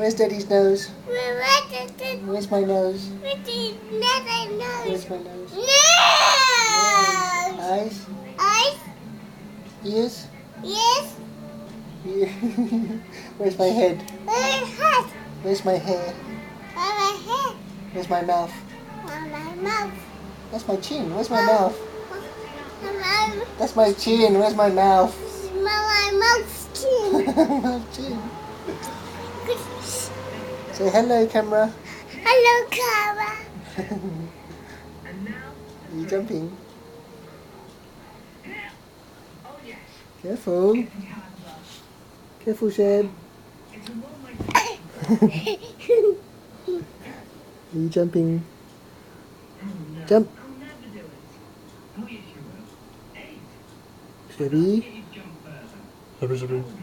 Where's Daddy's nose? Where's Where's my nose? Where's my nose? Eyes? Ears? Yes. Ear. Where's my head? Where's my hair? Where's my mouth? My mouth. That's my chin. Where's my mouth? My That's my chin. Where's my mouth? mouth chin. Mouth chin. Say hello, camera. Hello, Kara. Are you jumping? Careful. Careful, Seb. Are you jumping? Jump. Steady. Steady.